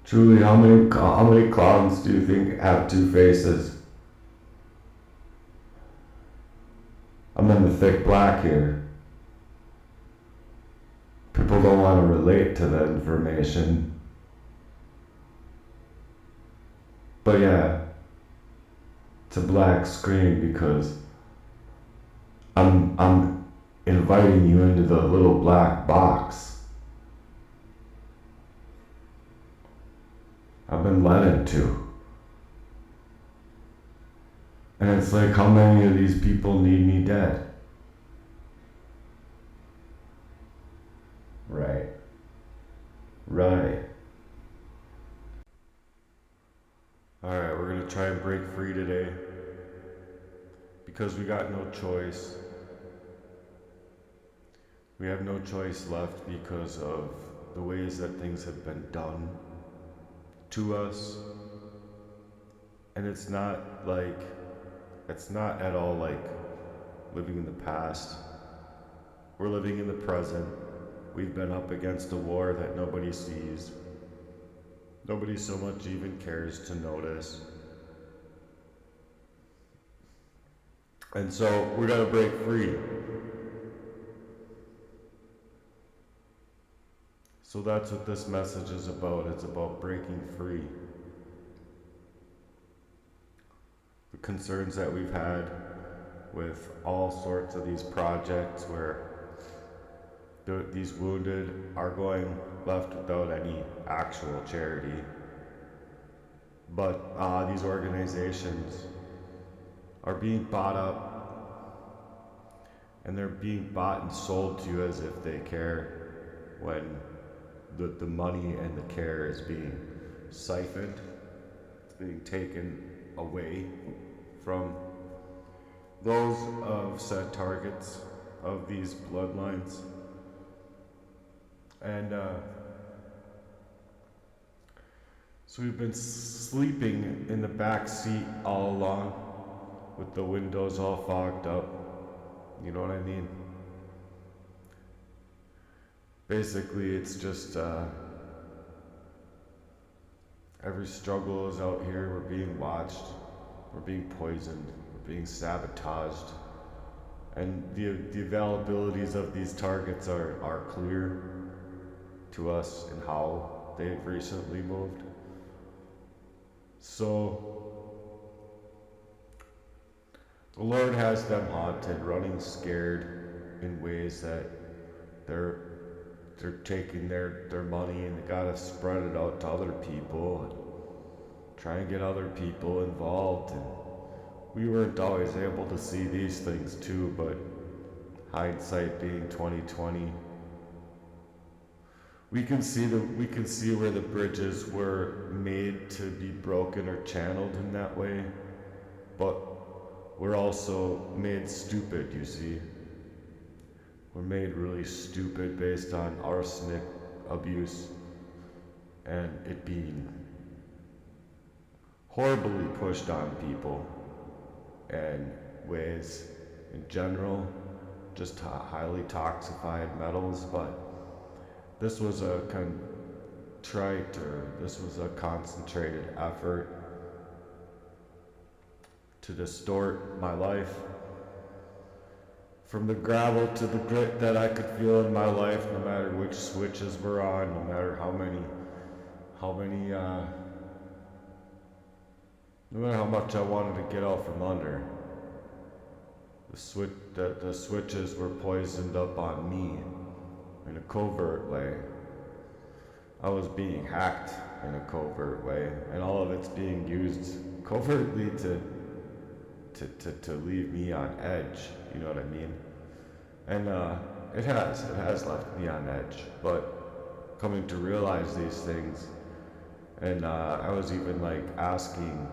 Truly, how many clowns do you think have two faces? I'm in the thick black here. People don't want to relate to the information. But yeah, it's a black screen because I'm inviting you into the little black box. I've been led into. And it's like, how many of these people need me dead? Right. Right. Alright, we're gonna try and break free today. Because we got no choice. We have no choice left because of the ways that things have been done to us. And it's not at all like living in the past. We're living in the present. We've been up against a war that nobody sees. Nobody so much even cares to notice. And so we gotta break free. So that's what this message is about. It's about breaking free. The concerns that we've had with all sorts of these projects where these wounded are going left without any actual charity. But these organizations are being bought up, and they're being bought and sold to you as if they care, when the money and the care is being siphoned. It's being taken away from those of set targets of these bloodlines. And so we've been sleeping in the back seat all along with the windows all fogged up. You know what I mean? Basically, it's just every struggle is out here. We're being watched. We're being poisoned. We're being sabotaged. And the availabilities of these targets are clear to us in how they've recently moved. So the Lord has them haunted, running scared in ways that they're taking their money and they gotta spread it out to other people and try and get other people involved. And we weren't always able to see these things too, but hindsight being 2020, we can see where the bridges were made to be broken or channeled in that way, but we're also made stupid, you see. We're made really stupid based on arsenic abuse and it being horribly pushed on people and ways in general, just highly toxified metals. But this was a concentrated effort to distort my life from the gravel to the grit that I could feel in my life, no matter which switches were on, no matter no matter how much I wanted to get out from under. The switches were poisoned up on me in a covert way. I was being hacked in a covert way, and all of it's being used covertly to leave me on edge, you know what I mean? And it has left me on edge, but coming to realize these things, and I was even like asking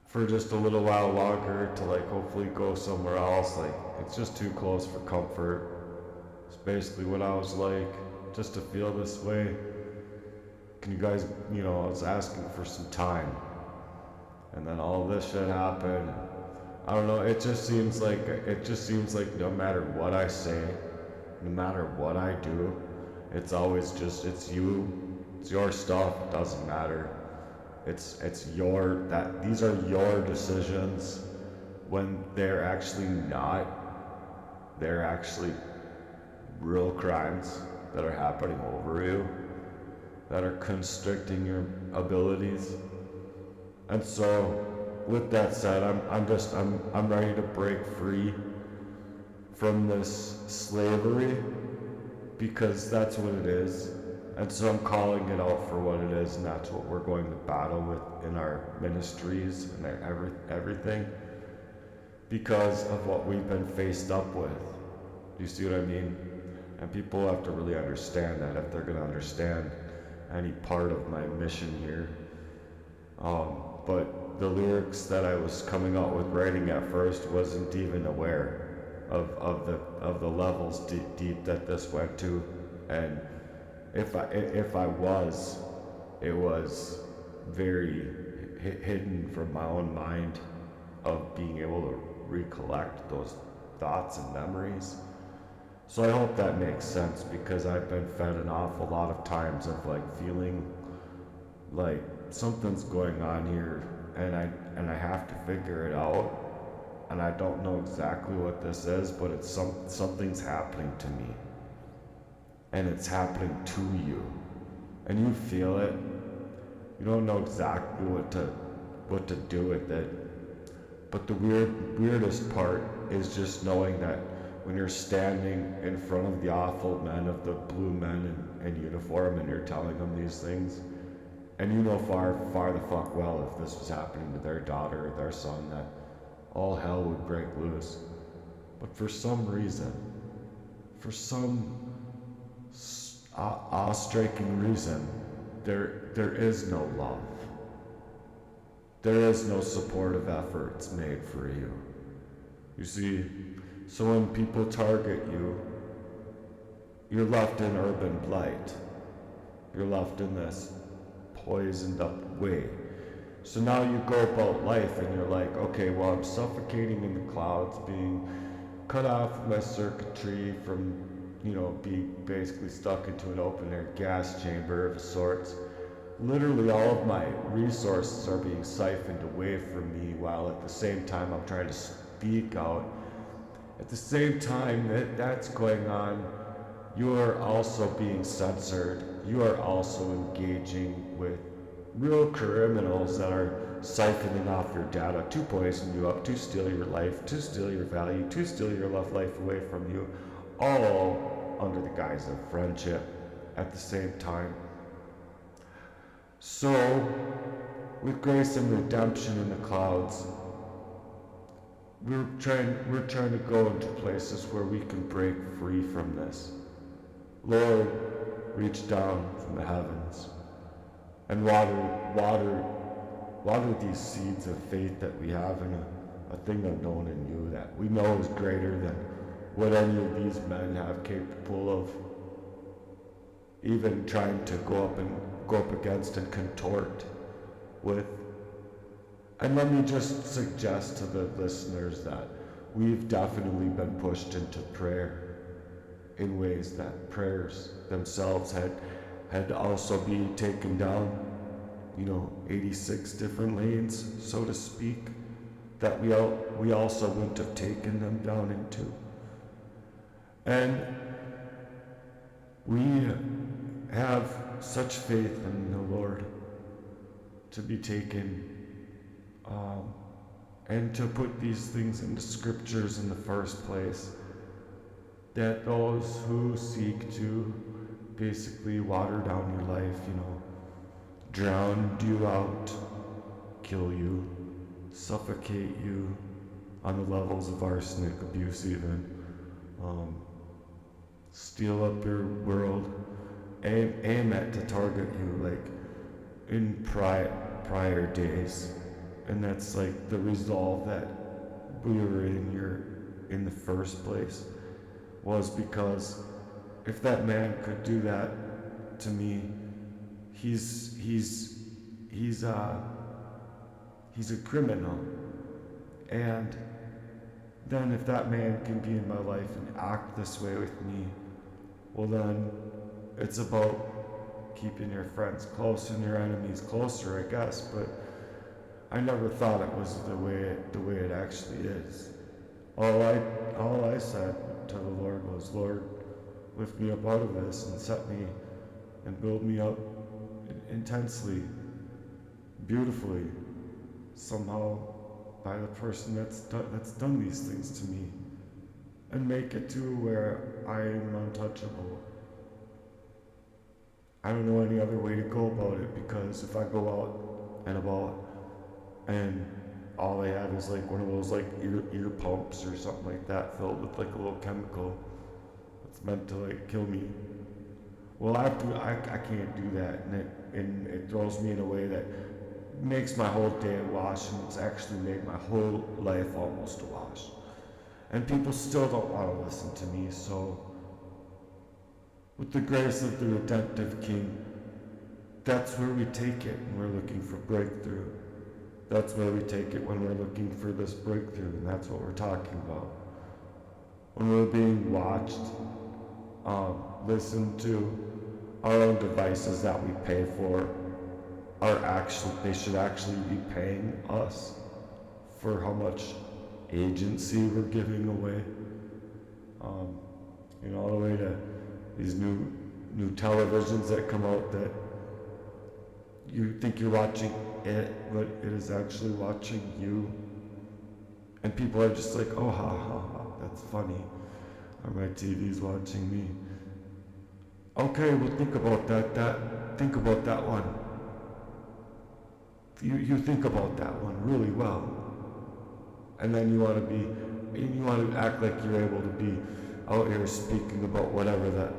for just a little while longer to like hopefully go somewhere else. Like, it's just too close for comfort. It's basically what I was like, just to feel this way. Can you guys, I was asking for some time. And then all this shit happened. I don't know, it just seems like no matter what I say, no matter what I do, It's always just, it's you, it's your stuff, it doesn't matter. It's your, these are your decisions, when they're actually not. They're actually real crimes that are happening over you, that are constricting your abilities. And so, with that said, I'm ready to break free from this slavery, because that's what it is. And so I'm calling it out for what it is, and that's what we're going to battle with in our ministries and everything, because of what we've been faced up with. Do you see what I mean? And people have to really understand that if they're going to understand any part of my mission here. But the lyrics that I was coming out with writing at first wasn't even aware of the levels deep that this went to, and if I was, it was very hidden from my own mind of being able to recollect those thoughts and memories. So I hope that makes sense, because I've been fed an awful lot of times of like feeling like something's going on here, and I have to figure it out. And I don't know exactly what this is, but it's something's happening to me. And it's happening to you. And you feel it. You don't know exactly what to do with it. But the weirdest part is just knowing that when you're standing in front of the awful men, of the blue men in uniform, and you're telling them these things, and you know far the fuck well, if this was happening to their daughter or their son, that all hell would break loose. But for some reason, for some awe-striking reason, there is no love. There is no supportive efforts made for you. You see, so when people target you, you're left in urban blight. You're left in this poisoned up way. So now you go about life and you're like, okay, well, I'm suffocating in the clouds, being cut off from my circuitry, from, being basically stuck into an open air gas chamber of sorts. Literally all of my resources are being siphoned away from me, while at the same time I'm trying to speak out. At the same time that's going on, you are also being censored. You are also engaging with real criminals that are siphoning off your data to poison you up, to steal your life, to steal your value, to steal your love life away from you, all under the guise of friendship at the same time. So, with grace and redemption in the clouds, we're trying to go into places where we can break free from this. Lord, reach down from the heavens and water these seeds of faith that we have in a thing unknown in you, that we know is greater than what any of these men have capable of even trying to go up against and contort with. And let me just suggest to the listeners that we've definitely been pushed into prayer in ways that prayers themselves had to also be taken down, 86 different lanes, so to speak, that we also wouldn't have taken them down into. And we have such faith in the Lord to be taken and to put these things into scriptures in the first place, that those who seek to basically water down your life, drown you out, kill you, suffocate you on the levels of arsenic abuse even, steal up your world, aim at to target you like in prior days. And that's like the resolve that we were in the first place, was because if that man could do that to me, he's a criminal. And then if that man can be in my life and act this way with me, well then it's about keeping your friends close and your enemies closer, I guess, but I never thought it was the way it actually is. All I said to the Lord was, Lord, lift me up out of this and set me and build me up intensely, beautifully, somehow by the person that's done these things to me, and make it to where I am untouchable. I don't know any other way to go about it, because if I go out and about and all they have is like one of those like ear pumps or something like that filled with like a little chemical that's meant to like kill me. Well, I can't do that, and it throws me in a way that makes my whole day a wash, and it's actually made my whole life almost a wash. And people still don't want to listen to me, so with the grace of the redemptive King, that's where we take it when we're looking for breakthrough. That's where we take it when we're looking for this breakthrough, and that's what we're talking about. When we're being watched, listened to, our own devices that we pay for they should actually be paying us for how much agency we're giving away. All the way to these new televisions that come out that you think you're watching it, but it is actually watching you. And people are just like, oh, ha, ha, ha, that's funny. Or my TV's watching me. Okay, well, think about think about that one. You think about that one really well. And then you want to act like you're able to be out here speaking about whatever that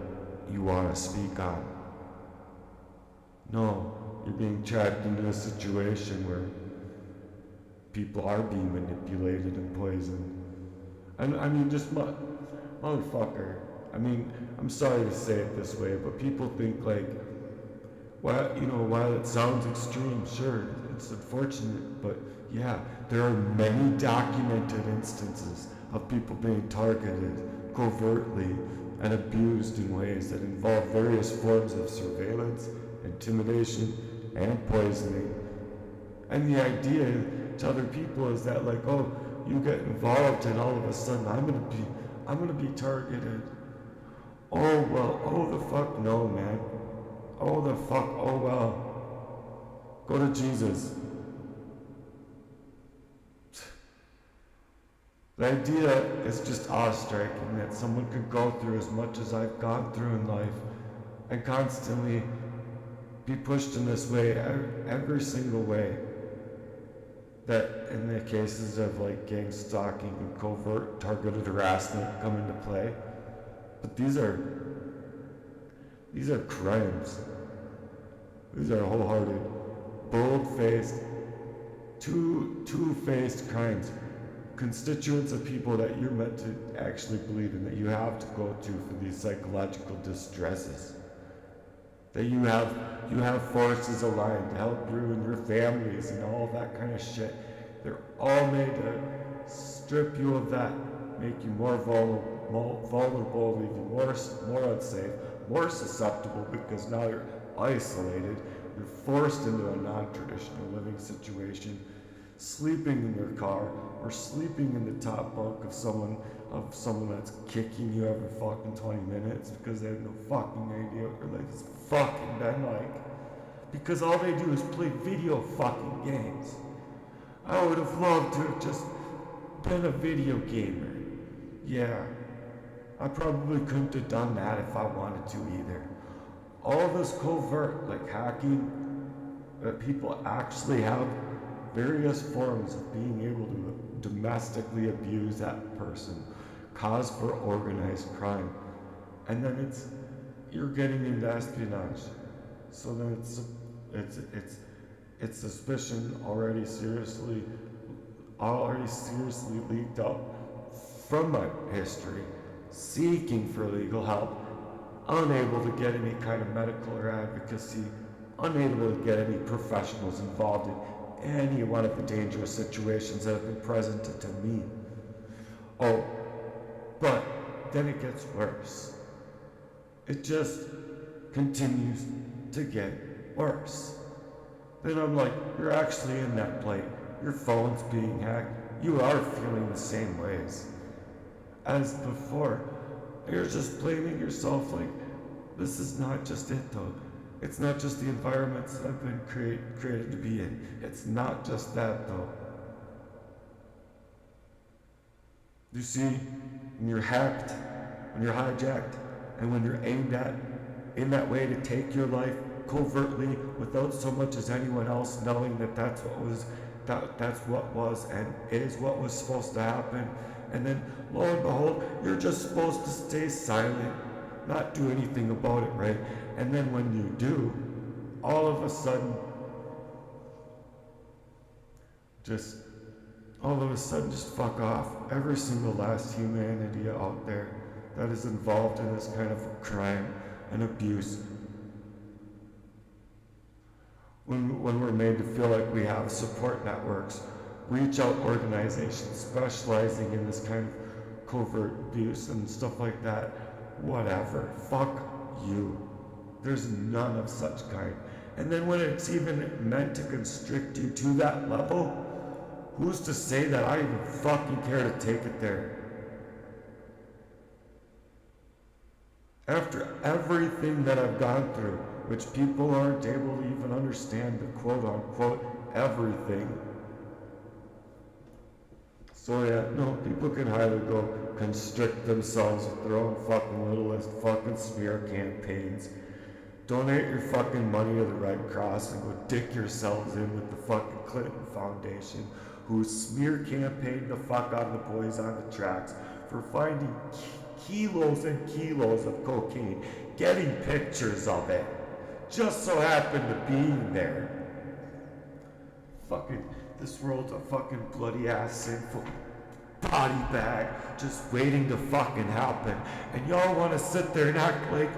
you want to speak on. No, you're being trapped into a situation where people are being manipulated and poisoned. And I mean, just motherfucker. I mean, I'm sorry to say it this way, but people think like, well, while it sounds extreme, sure, it's unfortunate, but yeah, there are many documented instances of people being targeted covertly and abused in ways that involve various forms of surveillance, intimidation, and poisoning. And the idea to other people is that like, oh, you get involved and all of a sudden I'm gonna be targeted. Oh well, oh the fuck no, man. Oh the fuck, oh well. Go to Jesus. The idea is just awe-striking that someone could go through as much as I've gone through in life and constantly be pushed in this way, every single way. That in the cases of like gang stalking and covert targeted harassment come into play. But these are crimes. These are wholehearted, bold-faced, two-faced crimes. Constituents of people that you're meant to actually believe in, that you have to go to for these psychological distresses. That you have forces aligned to help you and your families and all that kind of shit. They're all made to strip you of that, make you more vulnerable, leave you more unsafe, more susceptible, because now you're isolated. You're forced into a non-traditional living situation, sleeping in your car or sleeping in the top bunk of someone that's kicking you every fucking 20 minutes because they have no fucking idea what your life has fucking been like. Because all they do is play video fucking games. I would have loved to have just been a video gamer. Yeah, I probably couldn't have done that if I wanted to either. All this covert, like hacking, that people actually have various forms of being able to domestically abuse that person, cause for organized crime, and then you're getting into espionage. So then it's suspicion already seriously leaked out from my history, seeking for legal help, unable to get any kind of medical or advocacy, unable to get any professionals involved in any one of the dangerous situations that have been presented to me. Oh, but then it gets worse. continues to get worse. Then I'm like, you're actually in that plight. Your phone's being hacked. You are feeling the same ways as before. You're just blaming yourself. Like, this is not just it though. It's not just the environments that I've been created to be in. It's not just that though. You see, when you're hacked, when you're hijacked, and when you're aimed at in that way to take your life covertly without so much as anyone else knowing that that's what was and is what was supposed to happen, and then lo and behold, you're just supposed to stay silent, not do anything about it, right? And then when you do, all of a sudden just fuck off. Every single last humanity out there that is involved in this kind of crime and abuse. When we're made to feel like we have support networks, reach out organizations specializing in this kind of covert abuse and stuff like that, whatever, fuck you. There's none of such kind. And then when it's even meant to constrict you to that level, who's to say that I even fucking care to take it there? After everything that I've gone through, which people aren't able to even understand the quote-unquote everything. So yeah, no, people can either go constrict themselves with their own fucking littlest fucking smear campaigns, donate your fucking money to the Red Cross and go dick yourselves in with the fucking Clinton Foundation, who smear campaigned the fuck out of the boys on the tracks for finding kilos and kilos of cocaine, getting pictures of it, just so happened to be there. Fucking, this world's a fucking bloody ass sinful body bag just waiting to fucking happen. And y'all want to sit there and act like,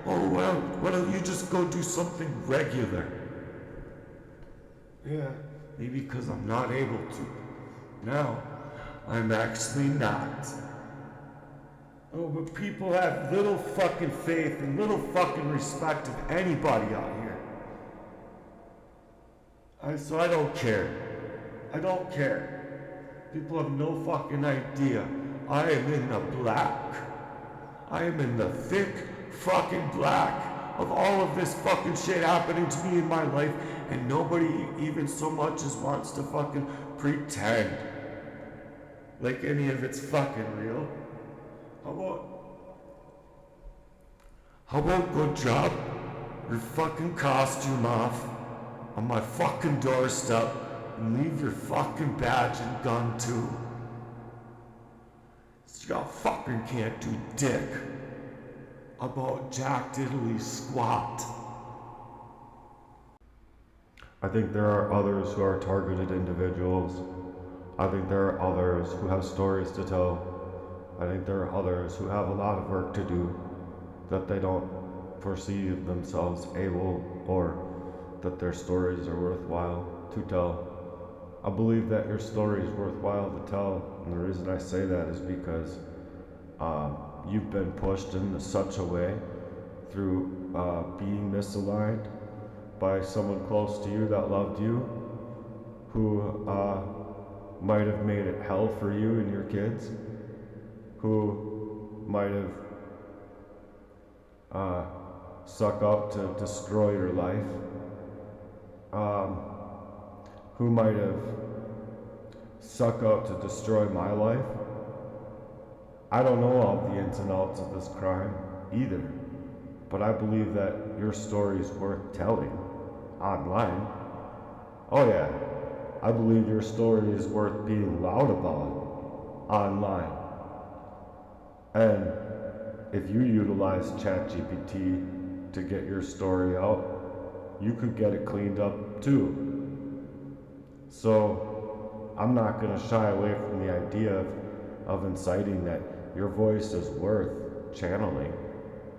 oh well, why don't you just go do something regular? Yeah, maybe because I'm not able to. No, I'm actually not. Oh, but people have little fucking faith and little fucking respect of anybody out here. So I don't care. I don't care. People have no fucking idea. I am in the black. I am in the thick fucking black of all of this fucking shit happening to me in my life, and nobody even so much as wants to fucking pretend like any of it's fucking real. How about go drop your fucking costume off on my fucking doorstep and leave your fucking badge and gun too? Y'all fucking can't do dick about Jack Diddley squat. I think there are others who are targeted individuals. I think there are others who have stories to tell. I think there are others who have a lot of work to do that they don't foresee themselves able, or that their stories are worthwhile to tell. I believe that your story is worthwhile to tell, and the reason I say that is because you've been pushed into such a way through being misaligned by someone close to you that loved you, who might have made it hell for you and your kids, who might have suck up to destroy your life, who might have suck up to destroy my life. I don't know all the ins and outs of this crime either, but I believe that your story is worth telling online. Oh yeah, I believe your story is worth being loud about online. And if you utilize ChatGPT to get your story out, you could get it cleaned up too. So I'm not going to shy away from the idea of inciting that your voice is worth channeling.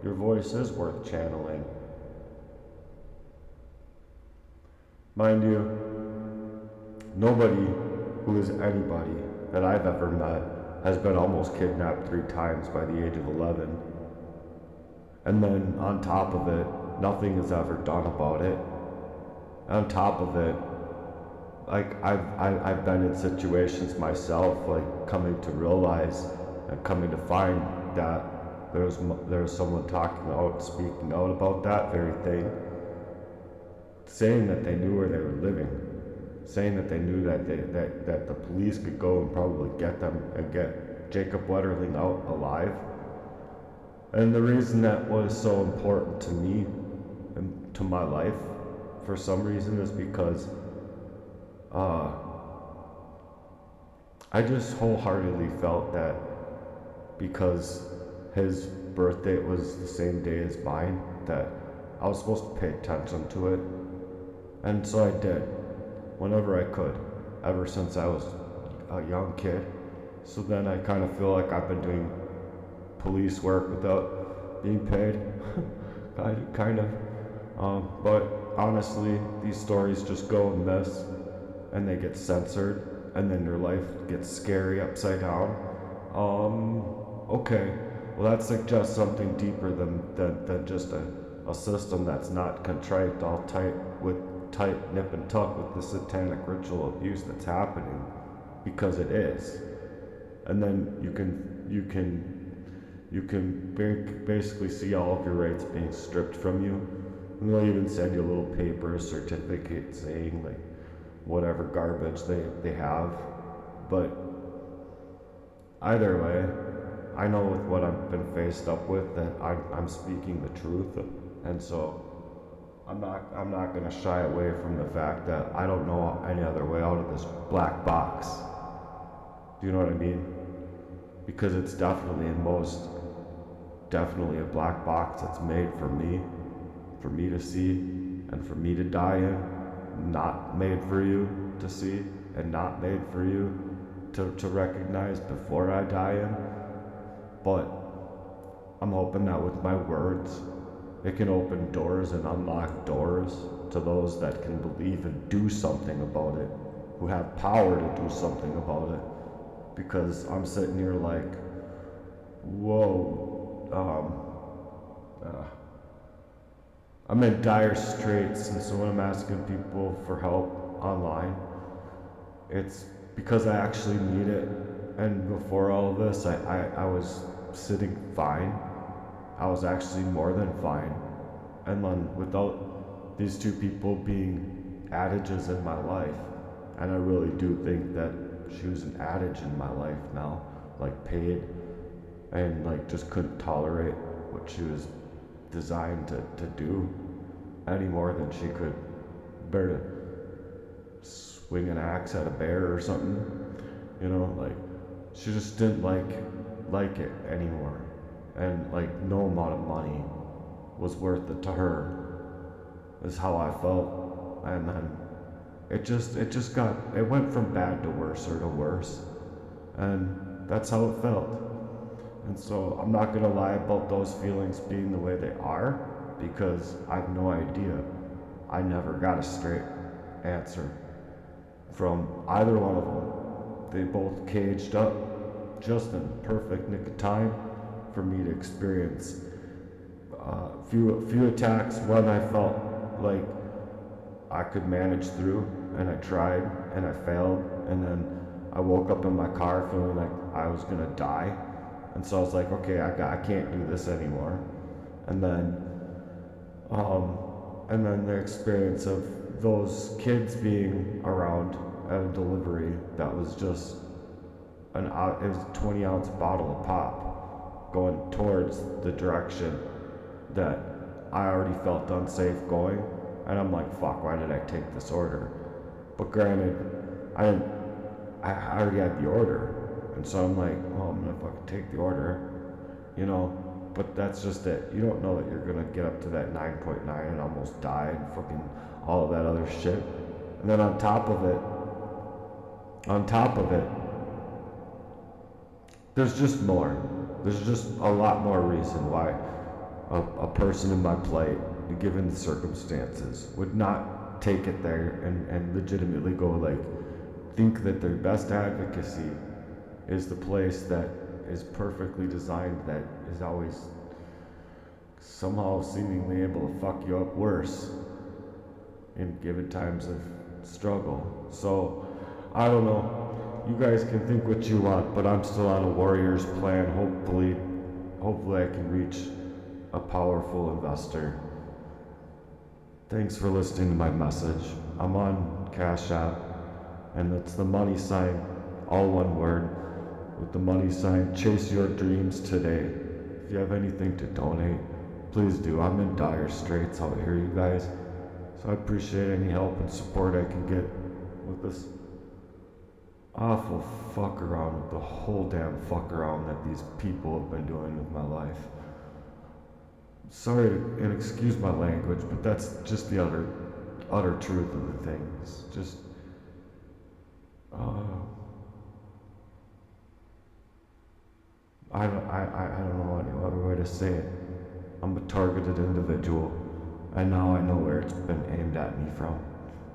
Your voice is worth channeling. Mind you, nobody who is anybody that I've ever met has been almost kidnapped 3 times by the age of 11. And then on top of it, nothing is ever done about it. On top of it, like I've been in situations myself, like coming to realize and coming to find that there's someone speaking out about that very thing, saying that they knew where they were living, saying that they knew that that the police could go and probably get them and get Jacob Wetterling out alive. And the reason that was so important to me and to my life, for some reason, is because I just wholeheartedly felt that because his birth date was the same day as mine, that I was supposed to pay attention to it. And so I did, whenever I could, ever since I was a young kid. So then I kind of feel like I've been doing police work without being paid, kind of. But honestly, these stories just go and miss, and they get censored, and then your life gets scary upside down. Okay, well that suggests something deeper than just a system that's not contrite, all tight nip and tuck with the satanic ritual abuse that's happening, because it is. And then you can basically see all of your rights being stripped from you. And they'll even send you a little paper certificate saying like whatever garbage they have. But either way, I know with what I've been faced up with that I'm speaking the truth, and so I'm not gonna shy away from the fact that I don't know any other way out of this black box. Do you know what I mean? Because it's definitely a black box that's made for me to see and for me to die in, not made for you to see and not made for you to recognize before I die in. But I'm hoping that with my words, it can open doors and unlock doors to those that can believe and do something about it, who have power to do something about it. Because I'm sitting here like, whoa, I'm in dire straits, and so when I'm asking people for help online, it's because I actually need it. And before all of this, I was sitting fine. I was actually more than fine. And then without these two people being adages in my life, and I really do think that she was an adage in my life now, like paid, and like just couldn't tolerate what she was designed to do any more than she could bear to swing an axe at a bear or something, you know, like she just didn't like it anymore, and like no amount of money was worth it to her, is how I felt. And then it went from bad to worse or to worse, and that's how it felt. And so I'm not gonna lie about those feelings being the way they are, because I have no idea. I never got a straight answer from either one of them. They both caged up just in perfect nick of time for me to experience a few attacks. One I felt like I could manage through, and I tried and I failed, and then I woke up in my car feeling like I was gonna die. And so I was like, okay, I can't do this anymore. And then the experience of those kids being around at a delivery that was just it was a 20-ounce bottle of pop going towards the direction that I already felt unsafe going. And I'm like, fuck, why did I take this order? But granted, I already had the order. And so I'm like, well, I'm gonna fucking take the order, you know, but that's just it. You don't know that you're gonna get up to that 9.9 and almost die and fucking all of that other shit. And then on top of it, there's just more. There's just a lot more reason why a person in my plight, given the circumstances, would not take it there and legitimately go like, think that their best advocacy is the place that is perfectly designed, that is always somehow seemingly able to fuck you up worse in given times of struggle. So, I don't know. You guys can think what you want, but I'm still on a warrior's plan. Hopefully I can reach a powerful investor. Thanks for listening to my message. I'm on Cash App, and it's the money sign, all one word, with the money sign, chase your dreams today. If you have anything to donate, please do. I'm in dire straits out here, you guys. So I appreciate any help and support I can get with this awful fuck around, with the whole damn fuck around that these people have been doing with my life. Sorry and excuse my language, but that's just the utter truth of the thing. It's just, I don't know any other way to say it. I'm a targeted individual, and now I know where it's been aimed at me from,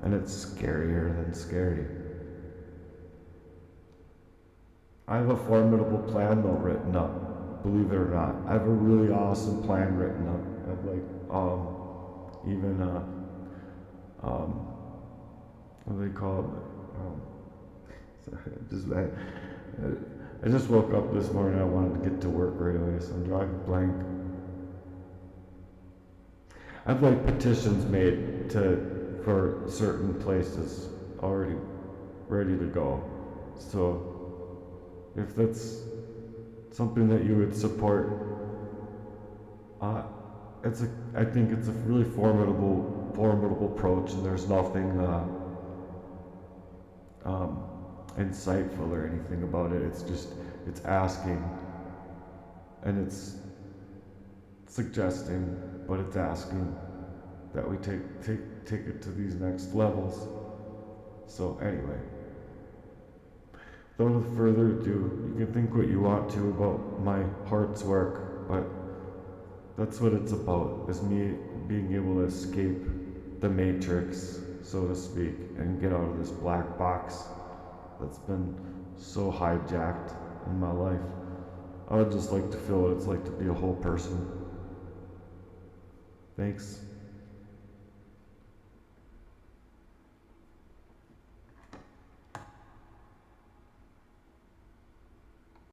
and it's scarier than scary. I have a formidable plan though written up, believe it or not. I have a really awesome plan written up. I have what do they call it? Sorry, I just woke up this morning. I wanted to get to work right away, so I'm drawing a blank. I have like petitions made for certain places already ready to go. So if that's something that you would support, I think it's a really formidable approach, and there's nothing insightful or anything about it. It's asking, and it's suggesting, but it's asking that we take it to these next levels. So anyway, without further ado, you can think what you want to about my heart's work, but that's what it's about, is me being able to escape the matrix, so to speak, and get out of this black box that's been so hijacked in my life. I would just like to feel what it's like to be a whole person. Thanks.